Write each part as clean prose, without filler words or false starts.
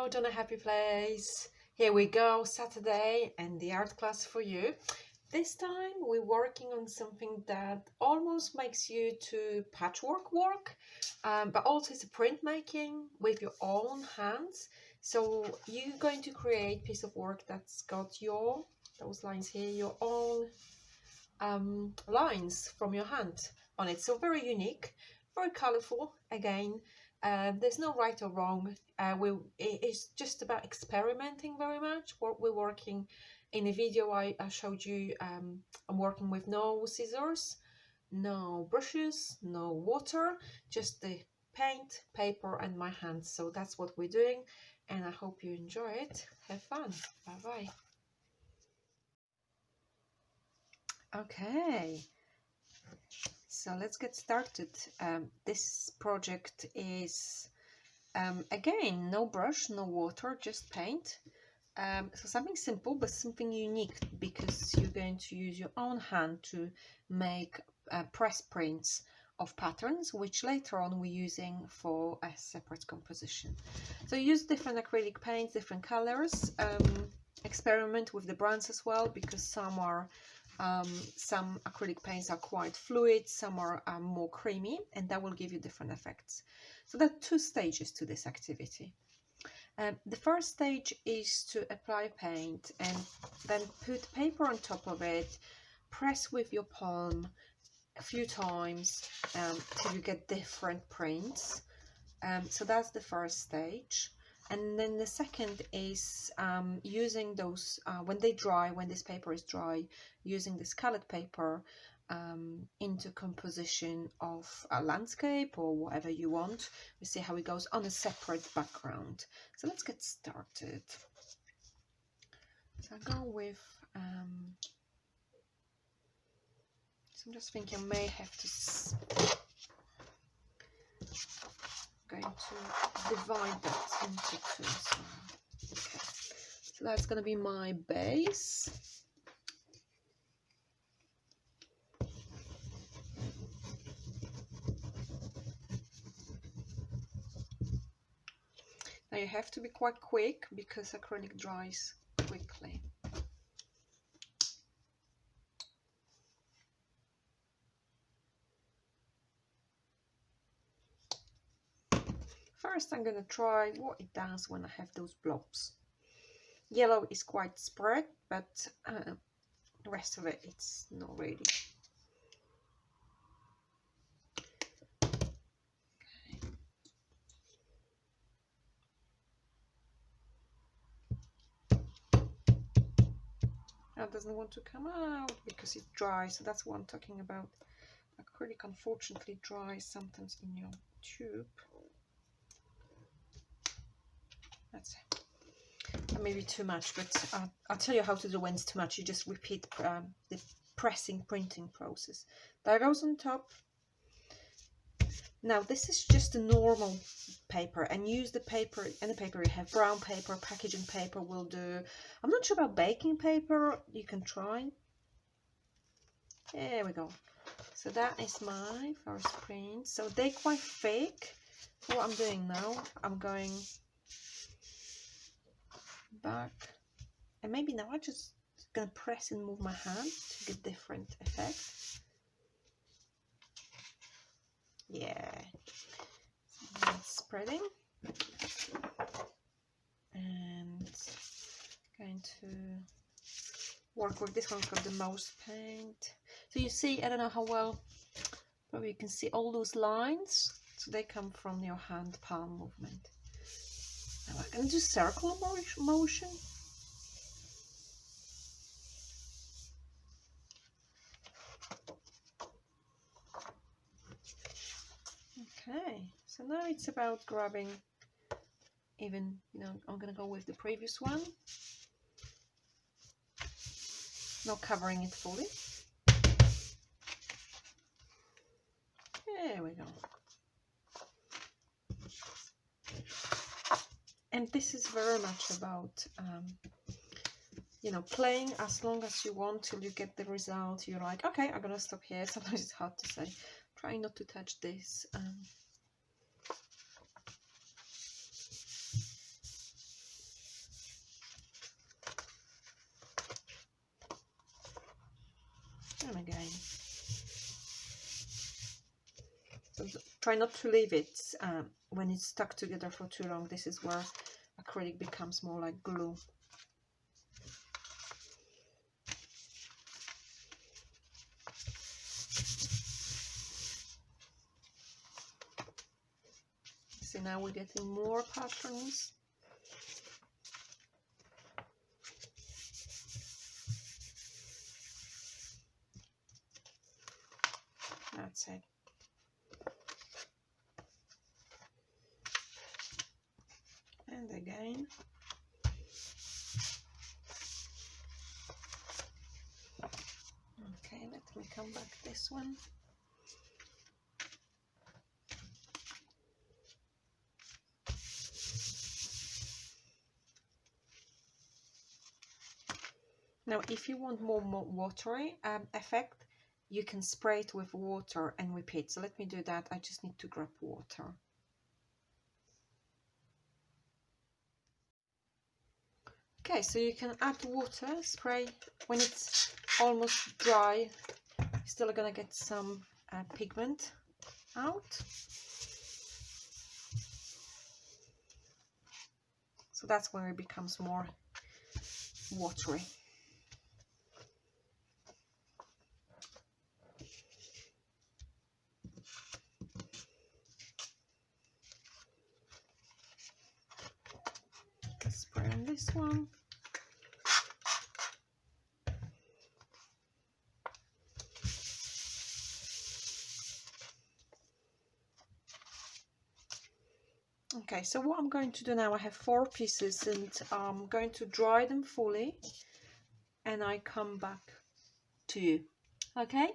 Hello, Donna Happy Place. Here we go, Saturday and the art class for you. This time we're working on something that almost makes you to patchwork work, but also it's a printmaking with your own hands. So you're going to create a piece of work that's got those lines here, your own lines from your hand on it. So very unique, very colorful again. There's no right or wrong. It's just about experimenting very much. We're working in a video I showed you. I'm working with no scissors, no brushes, no water, just the paint, paper and my hands. So that's what we're doing, and I hope you enjoy it. Have fun. Bye bye. Okay, so let's get started. This project is again no brush, no water, just paint. So something simple but something unique, because you're going to use your own hand to make press prints of patterns, which later on we're using for a separate composition. So use different acrylic paints, different colors. Experiment with the brands as well, because some acrylic paints are quite fluid, some are more creamy, and that will give you different effects. So there are two stages to this activity. The first stage is to apply paint and then put paper on top of it, press with your palm a few times till you get different prints. So that's the first stage. And then the second is using those, when they dry, when this paper is dry, using this colored paper into composition of a landscape or whatever you want. We see how it goes on a separate background. So let's get started. So I'll go with, so I'm just thinking I may have to going to divide that into two. So, okay, so that's going to be my base. Now you have to be quite quick because acrylic dries quickly. First I'm going to try what it does when I have those blobs. Yellow is quite spread, but the rest of it, it's not really. Now it doesn't want to come out because it's dry, so that's what I'm talking about. Acrylic unfortunately dries sometimes in your tube. That's maybe too much, but I'll tell you how to do when it's too much. You just repeat the printing process. That goes on top. Now this is just a normal paper, and use the paper, any paper you have. Brown paper, packaging paper will do. I'm not sure about baking paper. You can try. There we go. So that is my first print. So they're quite thick. So what I'm doing now, I'm going back, and maybe now I'm just gonna press and move my hand to get different effect. Yeah, so spreading, and going to work with this one's got the most paint. So you see, I don't know how well, probably you can see all those lines. So they come from your hand palm movement. Now I'm going to do circular motion. Okay, so now it's about grabbing even, I'm going to go with the previous one. Not covering it fully. There we go. And this is very much about, playing as long as you want till you get the result. You're like, okay, I'm gonna stop here. Sometimes it's hard to say. Try not to touch this. again. So try not to leave it when it's stuck together for too long. This is where acrylic becomes more like glue. So now we're getting more patterns. That's it. And again. Okay, let me come back this one. Now, if you want more watery effect, you can spray it with water and repeat. So let me do that. I just need to grab water. Okay, so you can add water, spray when it's almost dry. You're still gonna get some pigment out. So that's where it becomes more watery. Spray on this one. Okay, so what I'm going to do now, I have 4 pieces and I'm going to dry them fully and I come back to you. Okay?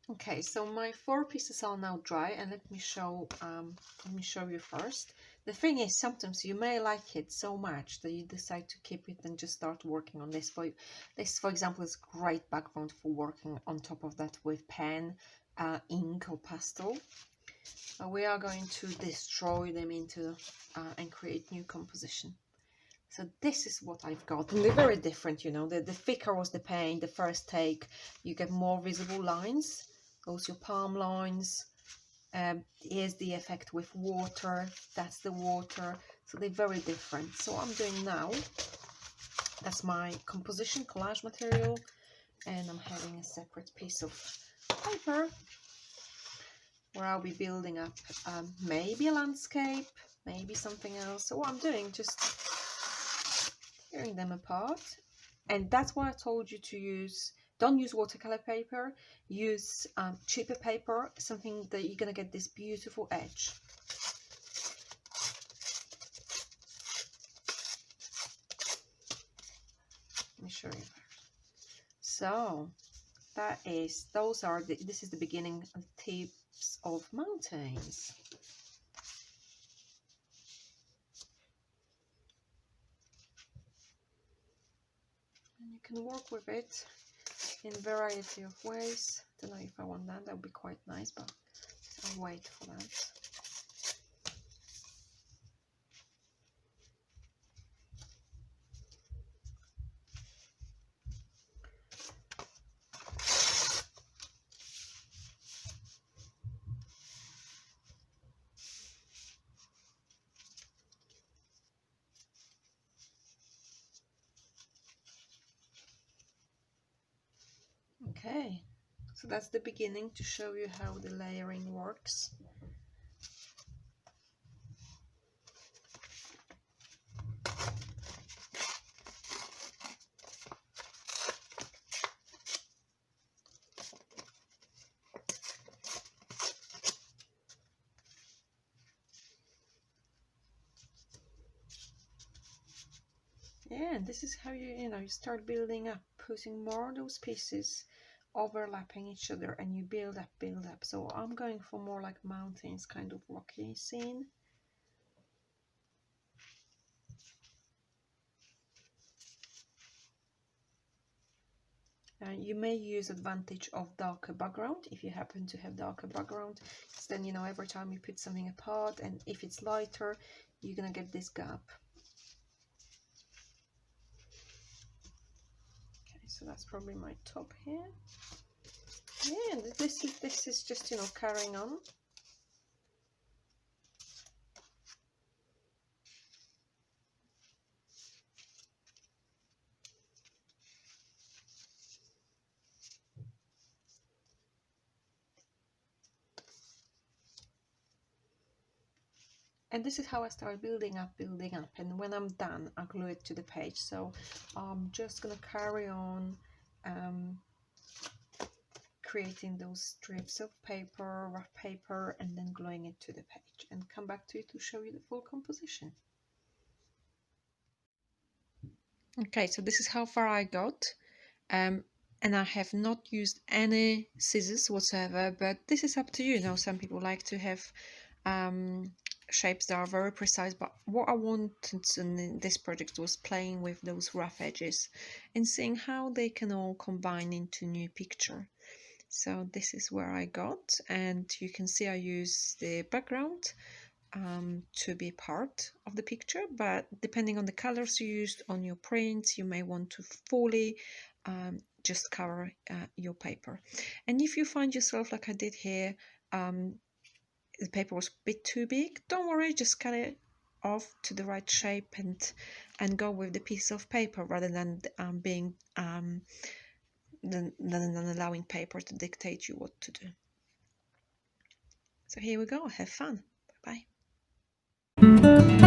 Okay, so my 4 pieces are now dry and let me show you first. The thing is, sometimes you may like it so much that you decide to keep it and just start working on this. This, for example, is great background for working on top of that with pen, ink or pastel. We are going to destroy them into and create new composition. So this is what I've got, and they're very different, you know. The thicker was the paint, the first take, you get more visible lines. Those your palm lines. Here's the effect with water. That's the water. So they're very different. So what I'm doing now, that's my composition collage material, and I'm having a separate piece of paper where I'll be building up maybe a landscape, maybe something else. So what I'm doing, just tearing them apart. And that's why I told you to use, don't use watercolor paper, use cheaper paper, something that you're gonna get this beautiful edge. Let me show you. So that is, this is the beginning of tips of mountains. And you can work with it in a variety of ways. Don't know if I want that, that would be quite nice, but I'll wait for that. Okay, so that's the beginning to show you how the layering works. Yeah, and this is how you start building up, putting more of those pieces overlapping each other, and you build up. So I'm going for more like mountains, kind of rocky scene. You may use advantage of darker background if you happen to have darker background, because then every time you put something apart, and if it's lighter, you're gonna get this gap. Okay, so that's probably my top here. Yeah, and this is just, you know, carrying on. And this is how I start building up, and when I'm done, I glue it to the page. So I'm just gonna carry on creating those strips of paper, rough paper, and then gluing it to the page, and come back to you to show you the full composition. Okay, so this is how far I got. And I have not used any scissors whatsoever, but this is up to you. Now, some people like to have shapes that are very precise, but what I wanted in this project was playing with those rough edges and seeing how they can all combine into a new picture. So this is where I got, and you can see I use the background to be part of the picture, but depending on the colors you used on your prints, you may want to fully just cover your paper. And if you find yourself like I did here, the paper was a bit too big, don't worry, just cut it off to the right shape and go with the piece of paper rather than than allowing paper to dictate you what to do. So here we go, have fun, bye bye.